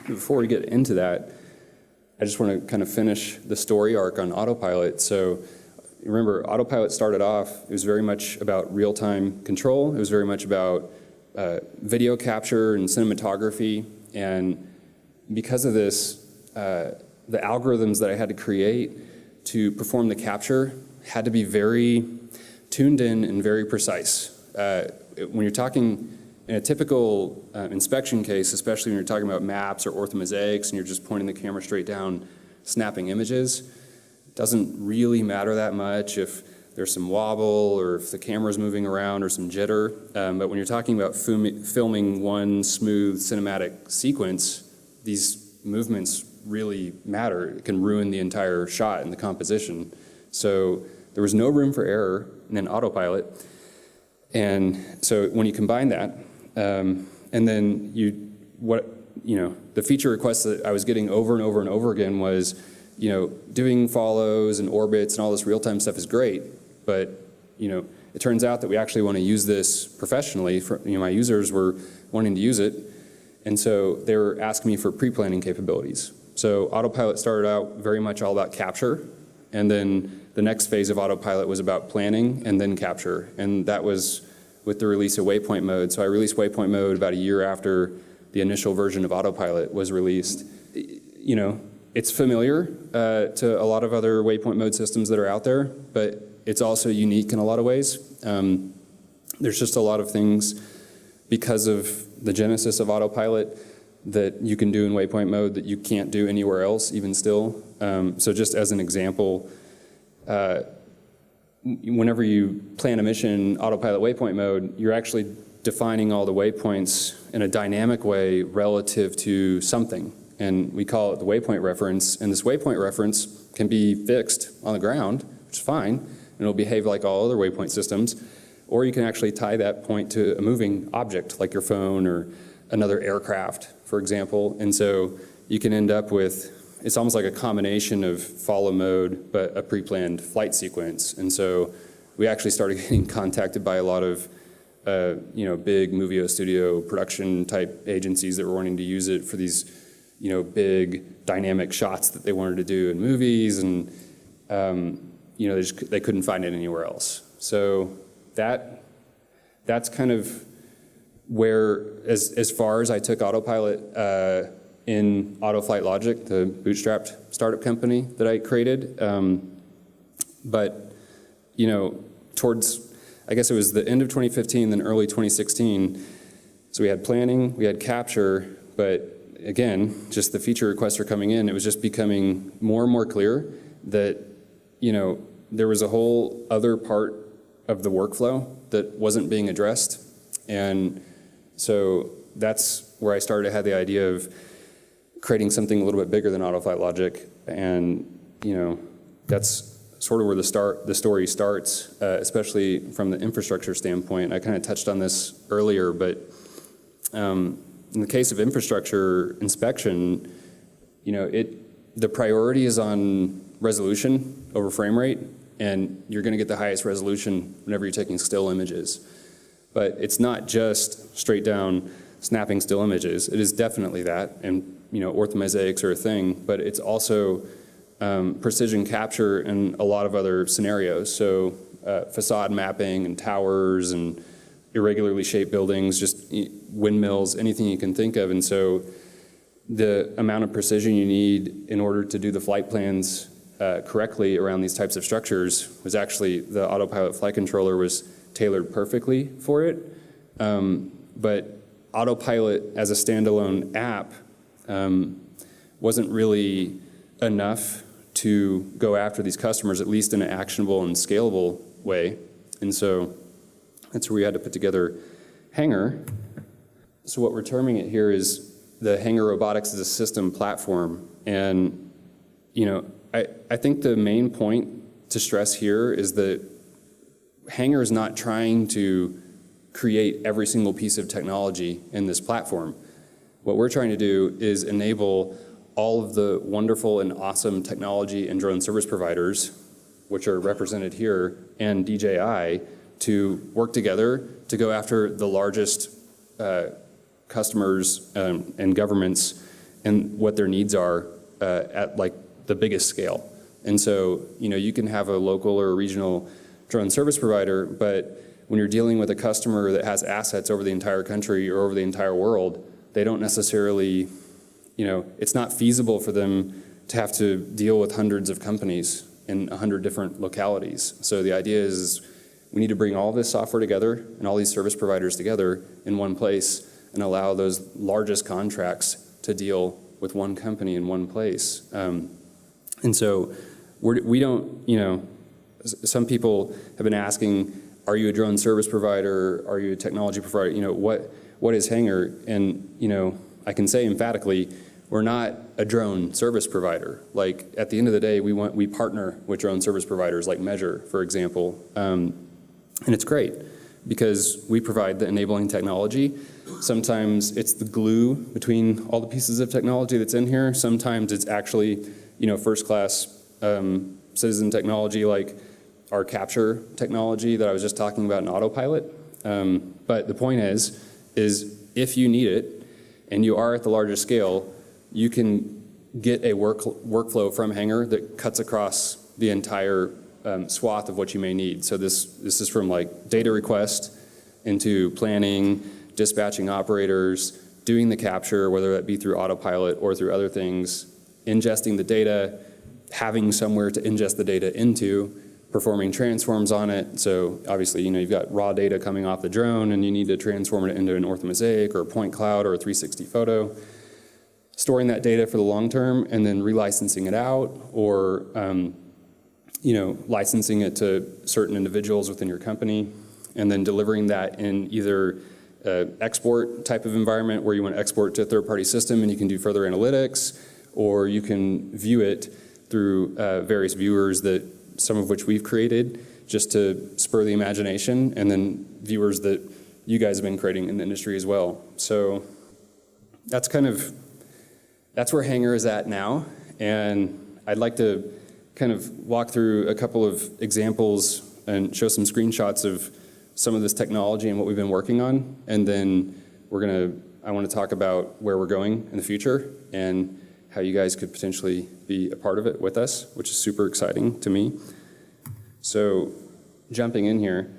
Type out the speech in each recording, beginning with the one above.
Before we get into that, I just want to kind of finish the story arc on Autopilot. So remember, Autopilot started off, it was very much about real-time control. It was very much about video capture and cinematography. And because of this, the algorithms that I had to create to perform the capture had to be very tuned in and very precise. When you're talking in a typical inspection case, especially when you're talking about maps or orthomosaics and you're just pointing the camera straight down, snapping images, it doesn't really matter that much if there's some wobble or if the camera's moving around or some jitter. But when you're talking about filming one smooth cinematic sequence, these movements really matter. It can ruin the entire shot and the composition. So there was no room for error in Autopilot. And so when you combine that, and then the feature requests that I was getting over and over and over again was, doing follows and orbits and all this real-time stuff is great, but it turns out that we actually want to use this professionally. My users were wanting to use it, and so they were asking me for pre-planning capabilities. So Autopilot started out very much all about capture, and then the next phase of Autopilot was about planning and then capture, and that was with the release of waypoint mode. So I released waypoint mode about a year after the initial version of Autopilot was released. It's familiar to a lot of other waypoint mode systems that are out there, but it's also unique in a lot of ways. There's just a lot of things because of the genesis of Autopilot that you can do in waypoint mode that you can't do anywhere else, even still. So just as an example, whenever you plan a mission in Autopilot waypoint mode, you're actually defining all the waypoints in a dynamic way relative to something. And we call it the waypoint reference. And this waypoint reference can be fixed on the ground, which is fine, and it'll behave like all other waypoint systems. Or you can actually tie that point to a moving object, like your phone or another aircraft, for example. And so you can end up with, it's almost like a combination of follow mode, but a pre-planned flight sequence. And so we actually started getting contacted by a lot of big movie studio production type agencies that were wanting to use it for these big dynamic shots that they wanted to do in movies, and they couldn't find it anywhere else. So that's kind of where, as far as I took Autopilot in Autoflight Logic, the bootstrapped startup company that I created. But towards, I guess it was the end of 2015, then early 2016, so we had planning, we had capture, but again, just the feature requests are coming in. It was just becoming more and more clear that, there was a whole other part of the workflow that wasn't being addressed. And so that's where I started to have the idea of creating something a little bit bigger than Autoflight Logic. And, that's sort of where the story starts, especially from the infrastructure standpoint. I kind of touched on this earlier, but in the case of infrastructure inspection, the priority is on resolution over frame rate, and you're going to get the highest resolution whenever you're taking still images. But it's not just straight down snapping still images. It is definitely that, and orthomosaics are a thing, but it's also precision capture in a lot of other scenarios. So facade mapping and towers and irregularly shaped buildings, just windmills, anything you can think of. And so the amount of precision you need in order to do the flight plans correctly around these types of structures was actually, the Autopilot flight controller was tailored perfectly for it. But Autopilot as a standalone app wasn't really enough to go after these customers, at least in an actionable and scalable way. And so that's where we had to put together Hangar. So what we're terming it here is the Hangar Robotics as a System platform. And I think the main point to stress here is that Hangar is not trying to create every single piece of technology in this platform. What we're trying to do is enable all of the wonderful and awesome technology and drone service providers, which are represented here, and DJI, to work together to go after the largest customers and governments and what their needs are at like the biggest scale. And so, you can have a local or a regional drone service provider, but when you're dealing with a customer that has assets over the entire country or over the entire world, they don't necessarily, it's not feasible for them to have to deal with hundreds of companies in 100 different localities. So the idea is we need to bring all this software together and all these service providers together in one place and allow those largest contracts to deal with one company in one place. And so we don't, some people have been asking, are you a drone service provider? Are you a technology provider? What is Hangar? And, I can say emphatically, we're not a drone service provider. Like at the end of the day, we partner with drone service providers like Measure, for example. And it's great because we provide the enabling technology. Sometimes it's the glue between all the pieces of technology that's in here. Sometimes it's actually, first-class citizen technology like our capture technology that I was just talking about in AutoPilot. But the point is if you need it and you are at the larger scale, you can get a workflow from Hangar that cuts across the entire swath of what you may need. So this is from like data request into planning, dispatching operators, doing the capture, whether that be through AutoPilot or through other things, ingesting the data, having somewhere to ingest the data into, performing transforms on it. So obviously, you've got raw data coming off the drone and you need to transform it into an orthomosaic or a point cloud or a 360 photo, storing that data for the long term and then relicensing it out or licensing it to certain individuals within your company and then delivering that in either export type of environment where you want to export to a third-party system and you can do further analytics, or you can view it through various viewers that some of which we've created just to spur the imagination, and then viewers that you guys have been creating in the industry as well. So that's where Hangar is at now. And I'd like to kind of walk through a couple of examples and show some screenshots of some of this technology and what we've been working on. And then I want to talk about where we're going in the future and how you guys could potentially be a part of it with us, which is super exciting to me. So jumping in here,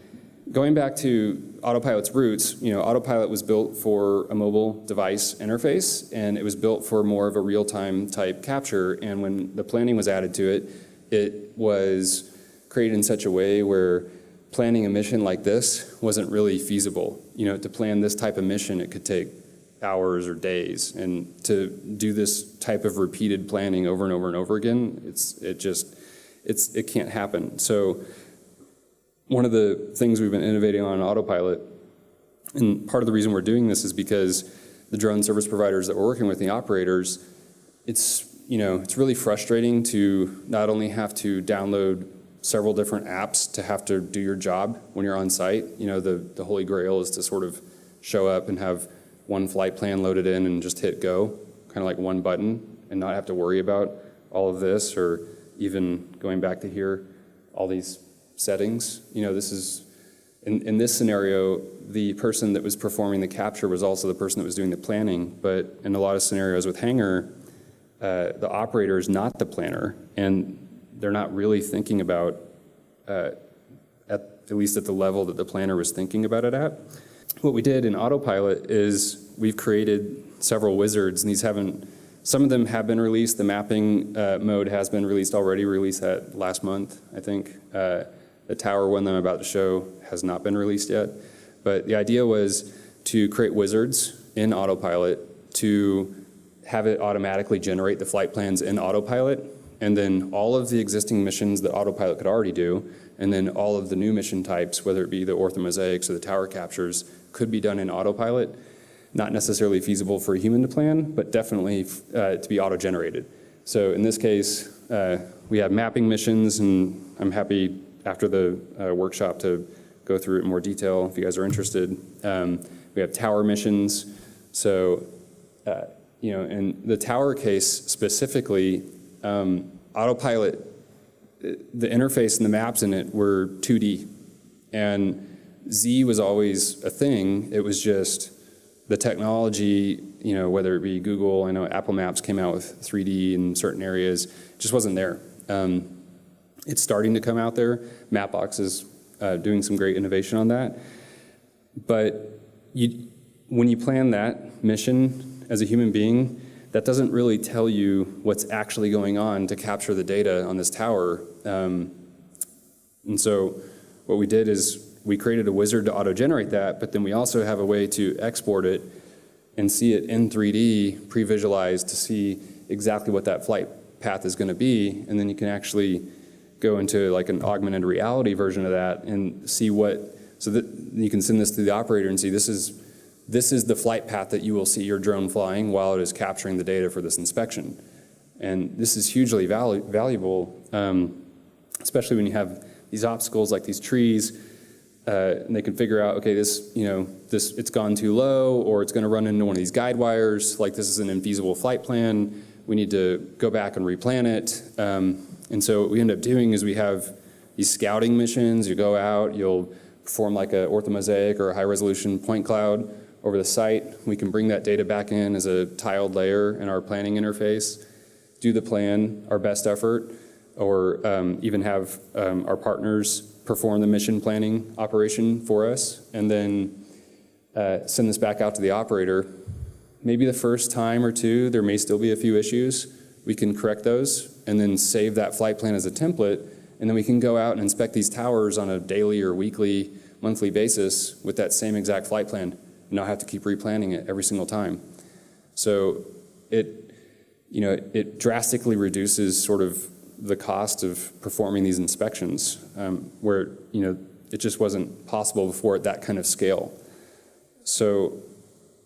going back to AutoPilot's roots, AutoPilot was built for a mobile device interface, and it was built for more of a real-time type capture. And when the planning was added to it, it was created in such a way where planning a mission like this wasn't really feasible. To plan this type of mission, it could take hours or days, and to do this type of repeated planning over and over and over again, it can't happen. So one of the things we've been innovating on AutoPilot, and part of the reason we're doing this is because the drone service providers that we're working with, the operators, it's really frustrating to not only have to download several different apps to have to do your job when you're on site. The holy grail is to sort of show up and have one flight plan loaded in and just hit go, kind of like one button, and not have to worry about all of this, or even going back to here, all these settings. This is, in this scenario, the person that was performing the capture was also the person that was doing the planning, but in a lot of scenarios with Hangar, the operator is not the planner, and they're not really thinking about, at least at the level that the planner was thinking about it at. What we did in AutoPilot is we've created several wizards, and some of them have been released. The mapping mode has been released already, released that last month, I think. The tower one that I'm about to show has not been released yet. But the idea was to create wizards in AutoPilot to have it automatically generate the flight plans in AutoPilot, and then all of the existing missions that AutoPilot could already do, and then all of the new mission types, whether it be the orthomosaics or the tower captures, could be done in AutoPilot. Not necessarily feasible for a human to plan, but definitely to be auto-generated. So in this case, we have mapping missions, and I'm happy after the workshop to go through it in more detail if you guys are interested. We have tower missions. So, in the tower case specifically, AutoPilot, the interface and the maps in it were 2D, and Z was always a thing. It was just the technology, whether it be Google, I know Apple Maps came out with 3D in certain areas, just wasn't there. It's starting to come out there. Mapbox is doing some great innovation on that. But when you plan that mission as a human being, that doesn't really tell you what's actually going on to capture the data on this tower. And so what we did is we created a wizard to auto-generate that, but then we also have a way to export it and see it in 3D, pre-visualized to see exactly what that flight path is going to be. And then you can actually go into like an augmented reality version of that and see so that you can send this to the operator and see this is the flight path that you will see your drone flying while it is capturing the data for this inspection. And this is hugely valuable, especially when you have these obstacles like these trees, and they can figure out, okay, it's gone too low, or it's going to run into one of these guide wires, like this is an infeasible flight plan, we need to go back and replan it. And so what we end up doing is we have these scouting missions. You go out, you'll perform like a orthomosaic or a high resolution point cloud over the site. We can bring that data back in as a tiled layer in our planning interface, do the plan, our best effort, or even have our partners perform the mission planning operation for us, and then send this back out to the operator. Maybe the first time or two, there may still be a few issues. We can correct those and then save that flight plan as a template, and then we can go out and inspect these towers on a daily or weekly, monthly basis with that same exact flight plan, and not have to keep replanning it every single time. So it drastically reduces sort of the cost of performing these inspections, where it just wasn't possible before at that kind of scale. So,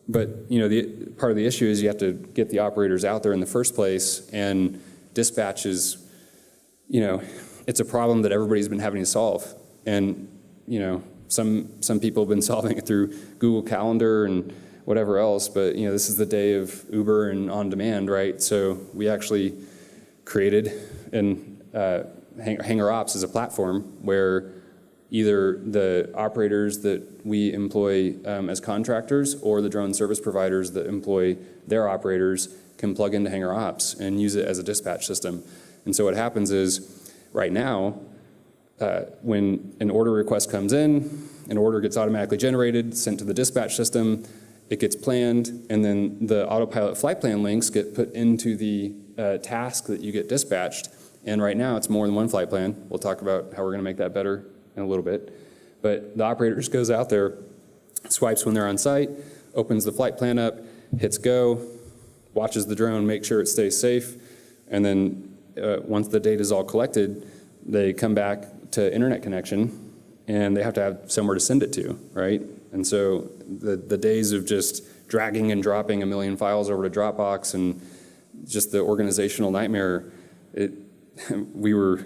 but the part of the issue is you have to get the operators out there in the first place, and dispatch is, it's a problem that everybody's been having to solve. And some people have been solving it through Google Calendar and whatever else, but this is the day of Uber and on demand, right? So we actually created Hangar Ops is a platform where either the operators that we employ as contractors or the drone service providers that employ their operators can plug into Hangar Ops and use it as a dispatch system. And so what happens is, right now, when an order request comes in, an order gets automatically generated, sent to the dispatch system, it gets planned, and then the AutoPilot flight plan links get put into the task that you get dispatched. And right now, it's more than one flight plan. We'll talk about how we're going to make that better in a little bit. But the operator just goes out there, swipes when they're on site, opens the flight plan up, hits go, watches the drone, make sure it stays safe, and then once the data is all collected, they come back to internet connection, and they have to have somewhere to send it to, right? And so the days of just dragging and dropping a million files over to Dropbox and just the organizational nightmare, we were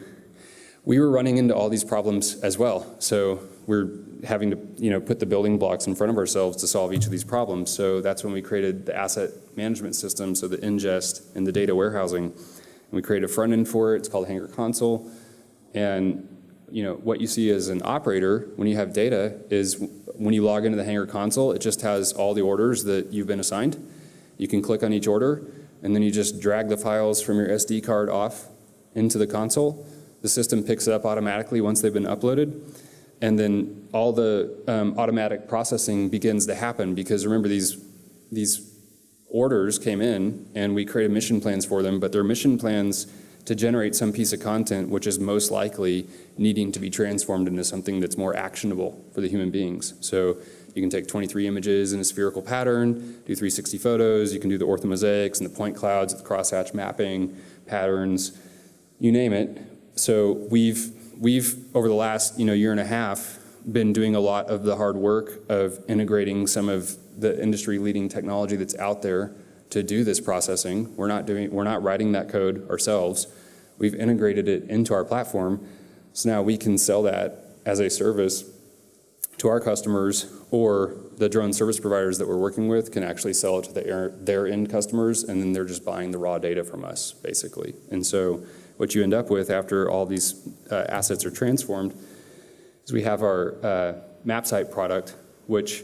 running into all these problems as well. So we're having to put the building blocks in front of ourselves to solve each of these problems. So that's when we created the asset management system, so the ingest and the data warehousing. And we created a front end for it. It's called Hangar Console. And what you see as an operator when you have data is when you log into the Hangar Console, it just has all the orders that you've been assigned. You can click on each order, and then you just drag the files from your SD card off into the console. The system picks it up automatically once they've been uploaded, and then all the automatic processing begins to happen, because remember, these orders came in and we created mission plans for them, but they're mission plans to generate some piece of content which is most likely needing to be transformed into something that's more actionable for the human beings. So you can take 23 images in a spherical pattern, do 360 photos, you can do the orthomosaics and the point clouds, the crosshatch mapping, patterns, you name it. So we've over the last year and a half been doing a lot of the hard work of integrating some of the industry-leading technology that's out there to do this processing. We're not writing that code ourselves. We've integrated it into our platform, so now we can sell that as a service to our customers, or the drone service providers that we're working with can actually sell it to their end customers, and then they're just buying the raw data from us, basically. And so what you end up with after all these assets are transformed is we have our map site product, which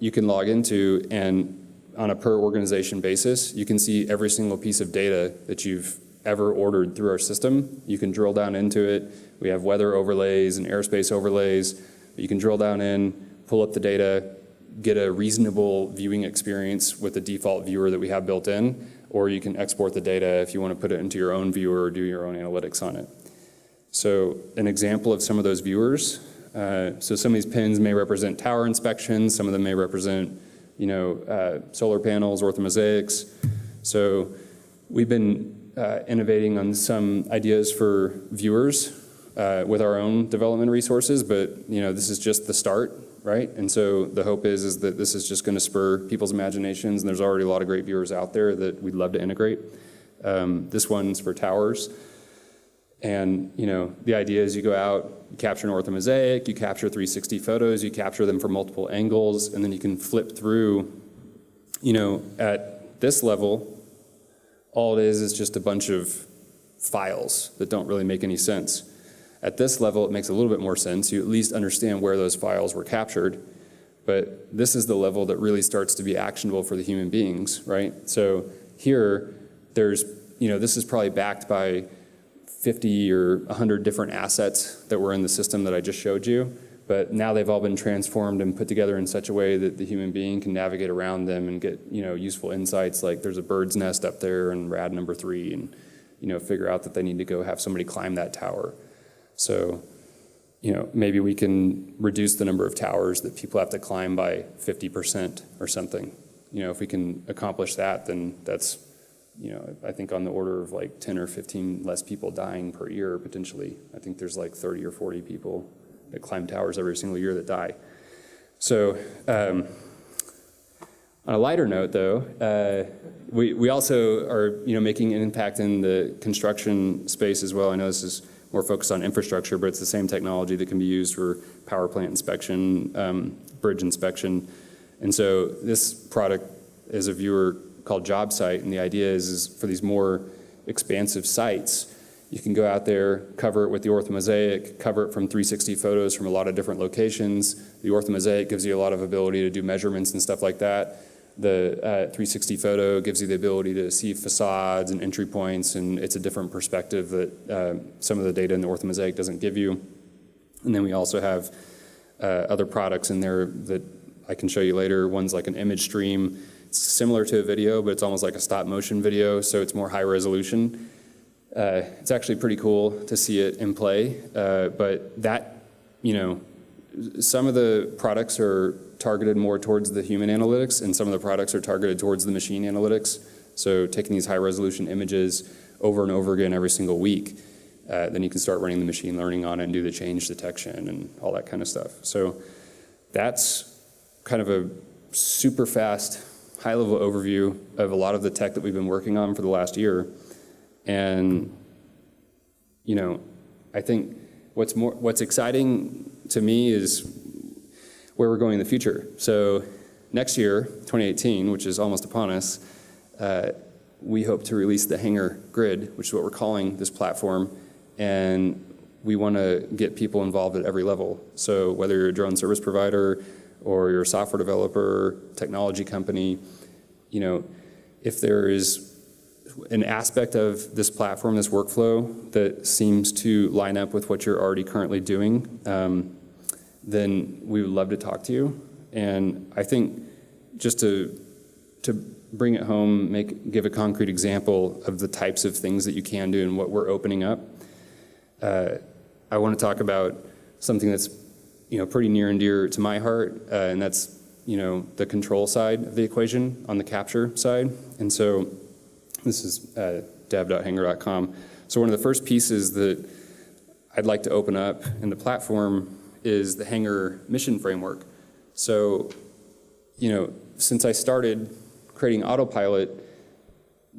you can log into, and on a per organization basis, you can see every single piece of data that you've ever ordered through our system. You can drill down into it. We have weather overlays and airspace overlays. You can drill down in, pull up the data, get a reasonable viewing experience with the default viewer that we have built in, or you can export the data if you want to put it into your own viewer or do your own analytics on it. So an example of some of those viewers, so some of these pins may represent tower inspections, some of them may represent solar panels, orthomosaics. So we've been innovating on some ideas for viewers with our own development resources, but this is just the start, right? And so the hope is that this is just going to spur people's imaginations, and there's already a lot of great viewers out there that we'd love to integrate. This one's for towers. And the idea is you go out, you capture an orthomosaic, you capture 360 photos, you capture them from multiple angles, and then you can flip through. At this level, all it is just a bunch of files that don't really make any sense. At this level, it makes a little bit more sense. You at least understand where those files were captured. But this is the level that really starts to be actionable for the human beings, right? So here, this is probably backed by 50 or 100 different assets that were in the system that I just showed you. But now they've all been transformed and put together in such a way that the human being can navigate around them and get useful insights, like there's a bird's nest up there in rad number 3, and figure out that they need to go have somebody climb that tower. So maybe we can reduce the number of towers that people have to climb by 50% or something. If we can accomplish that, then that's I think on the order of like 10 or 15 less people dying per year potentially. I think there's like 30 or 40 people that climb towers every single year that die. So on a lighter note though, we also are making an impact in the construction space as well. I know this is more focused on infrastructure, but it's the same technology that can be used for power plant inspection, bridge inspection. And so this product is a viewer called Job Site, and the idea is for these more expansive sites, you can go out there, cover it with the orthomosaic, cover it from 360 photos from a lot of different locations. The orthomosaic gives you a lot of ability to do measurements and stuff like that. The 360 photo gives you the ability to see facades and entry points, and it's a different perspective that some of the data in the orthomosaic doesn't give you. And then we also have other products in there that I can show you later. One's like an image stream. It's similar to a video, but it's almost like a stop motion video, so it's more high resolution. It's actually pretty cool to see it in play, but that, some of the products are targeted more towards the human analytics, and some of the products are targeted towards the machine analytics. So taking these high resolution images over and over again every single week, then you can start running the machine learning on it and do the change detection and all that kind of stuff. So that's kind of a super fast, high-level overview of a lot of the tech that we've been working on for the last year. And, I think what's exciting to me is where we're going in the future. So next year, 2018, which is almost upon us, we hope to release the Hangar Grid, which is what we're calling this platform, and we want to get people involved at every level. So whether you're a drone service provider or you're a software developer, technology company, if there is an aspect of this platform, this workflow that seems to line up with what you're already currently doing, then we would love to talk to you. And I think just to bring it home, give a concrete example of the types of things that you can do and what we're opening up, I want to talk about something that's pretty near and dear to my heart, and that's the control side of the equation on the capture side. And so this is dev.hangar.com. So one of the first pieces that I'd like to open up in the platform is the Hangar Mission framework. So, since I started creating AutoPilot,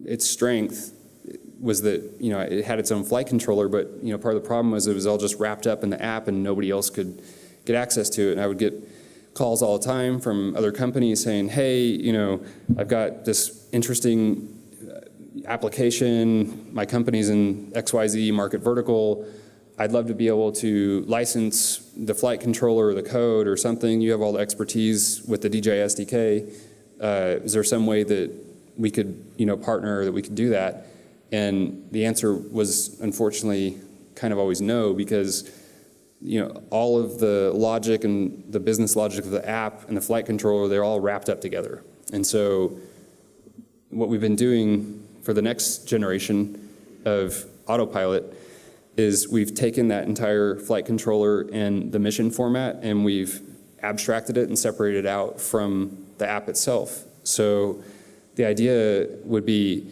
its strength was that, it had its own flight controller, but, part of the problem was it was all just wrapped up in the app and nobody else could get access to it. And I would get calls all the time from other companies saying, hey, I've got this interesting application, my company's in XYZ market vertical, I'd love to be able to license the flight controller or the code or something. You have all the expertise with the DJI SDK. Is there some way that we could, partner, that we could do that? And the answer was unfortunately kind of always no, because all of the logic and the business logic of the app and the flight controller, they're all wrapped up together. And so what we've been doing for the next generation of Autopilot is we've taken that entire flight controller and the mission format, and we've abstracted it and separated it out from the app itself. So the idea would be,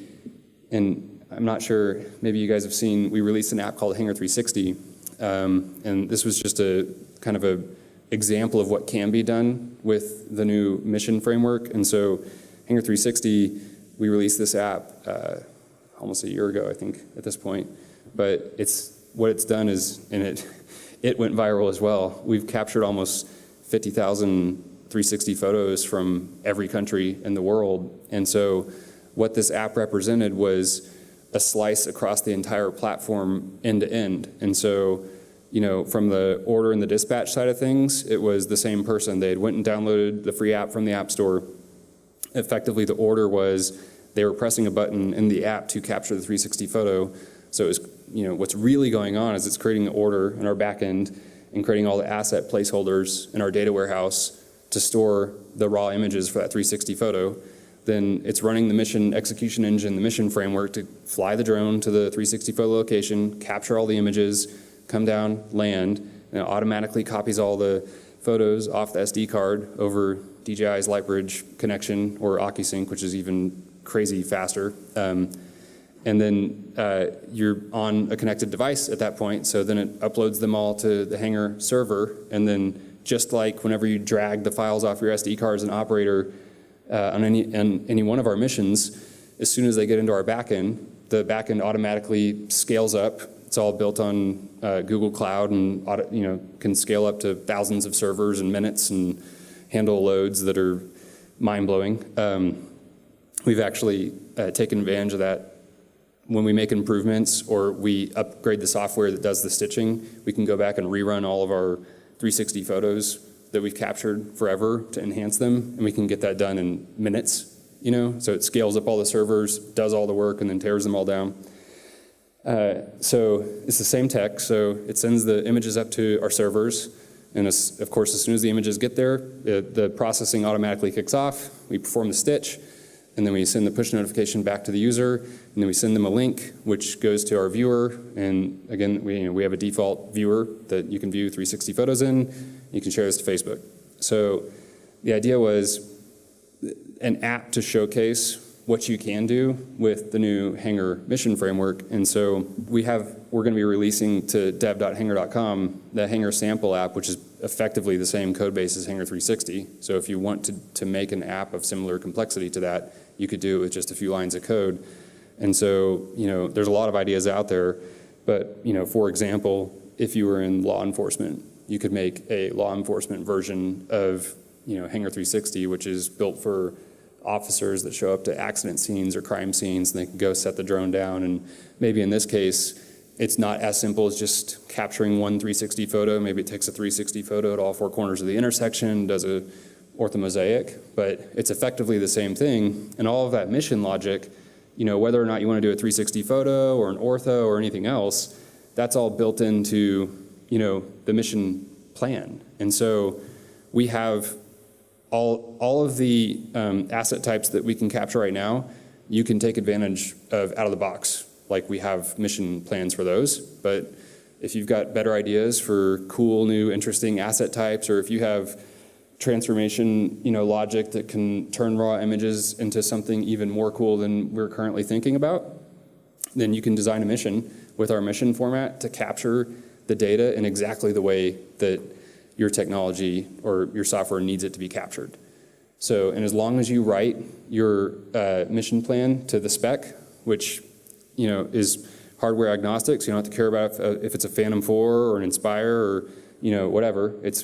and I'm not sure, maybe you guys have seen, we released an app called Hangar 360, and this was just a kind of a example of what can be done with the new mission framework. And so Hangar 360, we released this app almost a year ago, I think, at this point. But what it's done is, and it went viral as well. We've captured almost 50,000 360 photos from every country in the world. And so what this app represented was a slice across the entire platform end to end. And so, from the order and the dispatch side of things, it was the same person. They had went and downloaded the free app from the App Store. Effectively, the order was they were pressing a button in the app to capture the 360 photo. So it was, what's really going on is it's creating the order in our back end and creating all the asset placeholders in our data warehouse to store the raw images for that 360 photo. Then it's running the mission execution engine, the mission framework, to fly the drone to the 360 photo location, capture all the images, come down, land, and it automatically copies all the photos off the SD card over DJI's Lightbridge connection or OcuSync, which is even crazy faster. And then you're on a connected device at that point, so then it uploads them all to the Hangar server, and then just like whenever you drag the files off your SD card as an operator on any one of our missions, as soon as they get into our backend, the backend automatically scales up. It's all built on Google Cloud, and can scale up to thousands of servers in minutes and handle loads that are mind-blowing. We've actually taken advantage of that. When we make improvements or we upgrade the software that does the stitching, we can go back and rerun all of our 360 photos that we've captured forever to enhance them, and we can get that done in minutes, So it scales up all the servers, does all the work, and then tears them all down. So it's the same tech, so it sends the images up to our servers, and of course, as soon as the images get there, the processing automatically kicks off. We perform the stitch, and then we send the push notification back to the user, and then we send them a link, which goes to our viewer. And again, we have a default viewer that you can view 360 photos in. You can share this to Facebook. So the idea was an app to showcase what you can do with the new Hangar Mission framework. And so we're going to be releasing to dev.hangar.com the Hangar sample app, which is effectively the same code base as Hangar 360. So if you want to make an app of similar complexity to that, you could do it with just a few lines of code. And so, there's a lot of ideas out there, but, for example, if you were in law enforcement, you could make a law enforcement version of, Hangar 360, which is built for officers that show up to accident scenes or crime scenes, and they can go set the drone down. And maybe in this case, it's not as simple as just capturing one 360 photo. Maybe it takes a 360 photo at all four corners of the intersection, does a orthomosaic, but it's effectively the same thing. And all of that mission logic, whether or not you want to do a 360 photo or an ortho or anything else, that's all built into, the mission plan. And so we have all of the asset types that we can capture right now, you can take advantage of out of the box. Like, we have mission plans for those, but if you've got better ideas for cool, new, interesting asset types, or if you have transformation, logic that can turn raw images into something even more cool than we're currently thinking about, then you can design a mission with our mission format to capture the data in exactly the way that your technology or your software needs it to be captured. So, and as long as you write your mission plan to the spec, which is hardware agnostic, so you don't have to care about if it's a Phantom 4 or an Inspire or whatever. It's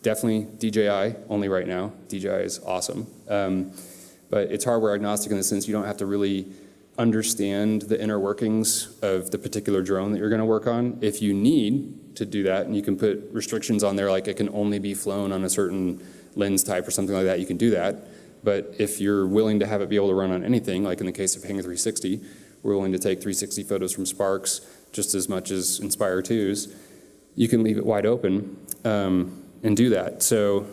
definitely DJI only right now. DJI is awesome, but it's hardware agnostic in the sense you don't have to really understand the inner workings of the particular drone that you're going to work on. If you need to do that, and you can put restrictions on there, like it can only be flown on a certain lens type or something like that, you can do that. But if you're willing to have it be able to run on anything, like in the case of Hangar 360, we're willing to take 360 photos from Sparks just as much as Inspire 2s, you can leave it wide open and do that. So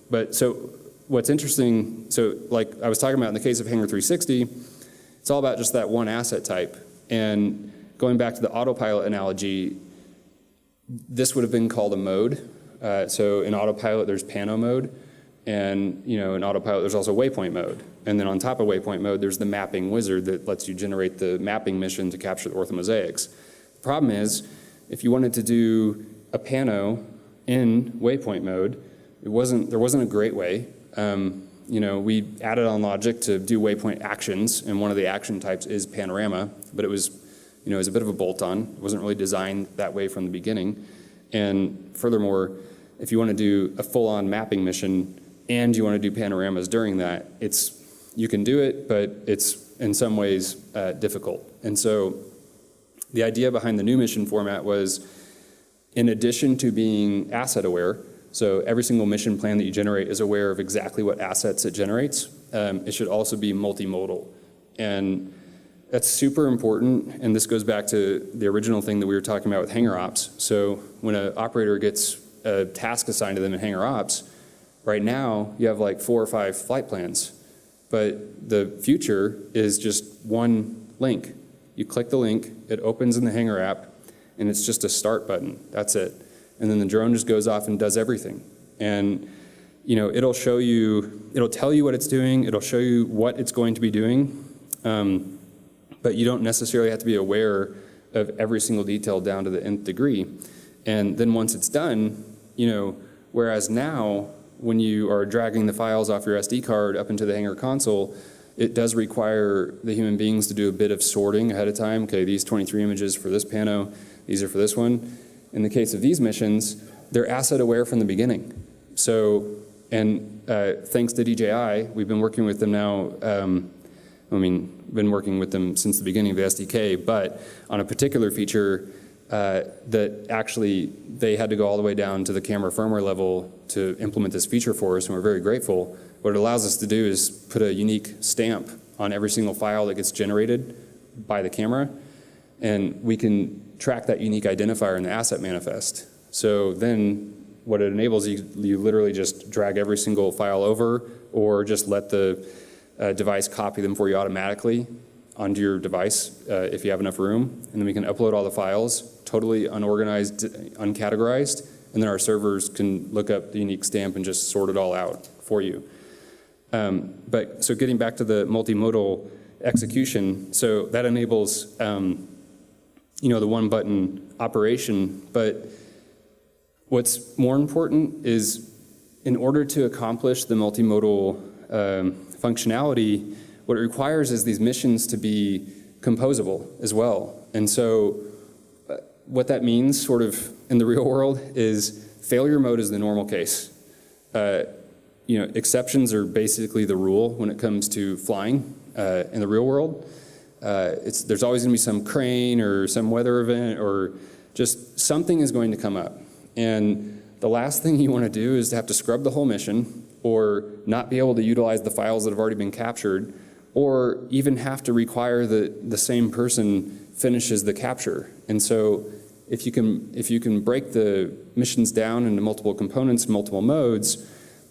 what's interesting, so like I was talking about in the case of Hangar 360, it's all about just that one asset type. And going back to the autopilot analogy, this would have been called a mode. So in autopilot, there's pano mode. And in autopilot, there's also waypoint mode. And then on top of waypoint mode, there's the mapping wizard that lets you generate the mapping mission to capture the orthomosaics. The problem is, if you wanted to do a pano in waypoint mode, there wasn't a great way. We added on logic to do waypoint actions, and one of the action types is panorama, but it was a bit of a bolt-on. It wasn't really designed that way from the beginning. And furthermore, if you want to do a full-on mapping mission and you want to do panoramas during that, you can do it, but it's in some ways difficult. And so the idea behind the new mission format was, in addition to being asset aware, so every single mission plan that you generate is aware of exactly what assets it generates, it should also be multimodal. And that's super important, and this goes back to the original thing that we were talking about with Hangar Ops. So when an operator gets a task assigned to them in Hangar Ops, right now you have like 4 or 5 flight plans, but the future is just one link. You click the link, it opens in the Hangar app, and it's just a start button. That's it. And then the drone just goes off and does everything. And it'll tell you what it's doing, it'll show you what it's going to be doing, but you don't necessarily have to be aware of every single detail down to the nth degree. And then once it's done, whereas now, when you are dragging the files off your SD card up into the Hangar console, it does require the human beings to do a bit of sorting ahead of time. Okay, these 23 images for this pano, these are for this one. In the case of these missions, they're asset aware from the beginning. So, and thanks to DJI, we've been working with them now, been working with them since the beginning of the SDK, but on a particular feature that actually they had to go all the way down to the camera firmware level to implement this feature for us, and we're very grateful. What it allows us to do is put a unique stamp on every single file that gets generated by the camera, and we can track that unique identifier in the asset manifest. So then what it enables, you literally just drag every single file over, or just let the device copy them for you automatically onto your device if you have enough room, and then we can upload all the files, totally unorganized, uncategorized, and then our servers can look up the unique stamp and just sort it all out for you. But so getting back to the multimodal execution, so that enables the one button operation, but what's more important is, in order to accomplish the multimodal functionality, what it requires is these missions to be composable as well. And so what that means sort of in the real world is failure mode is the normal case. Exceptions are basically the rule when it comes to flying in the real world. There's always going to be some crane or some weather event, or just something is going to come up. And the last thing you want to do is to have to scrub the whole mission, or not be able to utilize the files that have already been captured, or even have to require that the same person finishes the capture. And so if you can break the missions down into multiple components, multiple modes,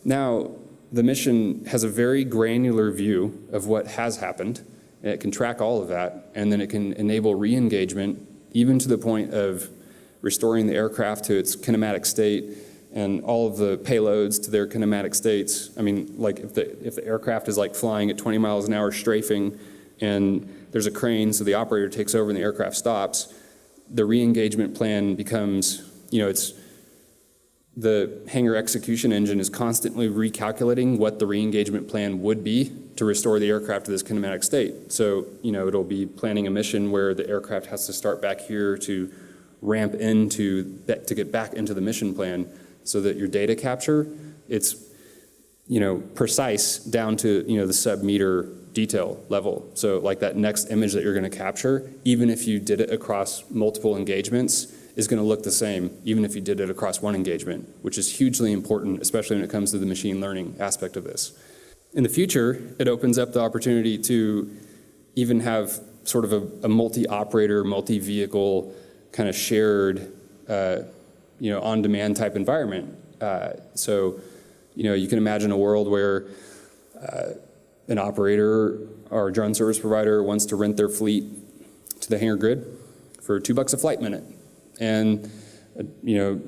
now the mission has a very granular view of what has happened, and it can track all of that, and then it can enable re-engagement, even to the point of restoring the aircraft to its kinematic state and all of the payloads to their kinematic states. I mean, like if the aircraft is like flying at 20 miles an hour strafing, and there's a crane, so the operator takes over and the aircraft stops, the re-engagement plan becomes, it's the Hangar execution engine is constantly recalculating what the re-engagement plan would be to restore the aircraft to this kinematic state. So, it'll be planning a mission where the aircraft has to start back here to ramp into, to get back into the mission plan, so that your data capture, it's, precise down to, the sub-meter detail level. So like that next image that you're going to capture, even if you did it across multiple engagements, is going to look the same, even if you did it across one engagement, which is hugely important, especially when it comes to the machine learning aspect of this. In the future, it opens up the opportunity to even have sort of a multi-operator, multi-vehicle kind of shared, on-demand type environment. So, you can imagine a world where an operator or a drone service provider wants to rent their fleet to the Hangar Grid for $2 a flight minute. And,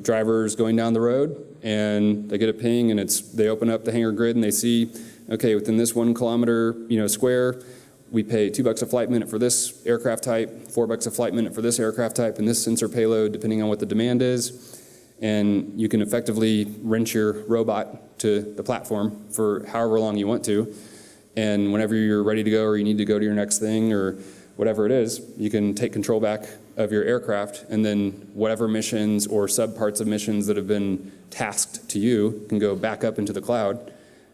drivers going down the road and they get a ping and they open up the Hangar Grid and they see, okay, within this 1 kilometer, square, we pay $2 a flight minute for this aircraft type, $4 a flight minute for this aircraft type and this sensor payload, depending on what the demand is. And you can effectively rent your robot to the platform for however long you want to. And whenever you're ready to go or you need to go to your next thing or whatever it is, you can take control back of your aircraft, and then whatever missions or subparts of missions that have been tasked to you can go back up into the cloud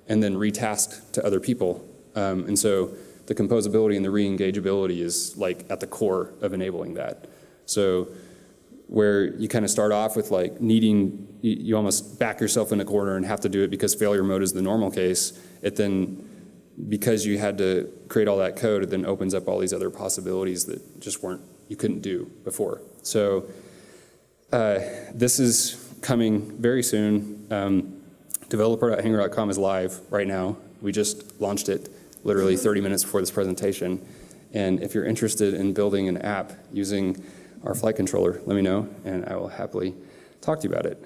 and then retasked to other people. And so the composability and the re-engageability is like at the core of enabling that. So where you kind of start off with like needing, you almost back yourself in a corner and have to do it because failure mode is the normal case, it then, because you had to create all that code, it then opens up all these other possibilities that just you couldn't do before. So this is coming very soon. Developer.hangar.com is live right now. We just launched it literally 30 minutes before this presentation. And if you're interested in building an app using our flight controller, let me know, and I will happily talk to you about it.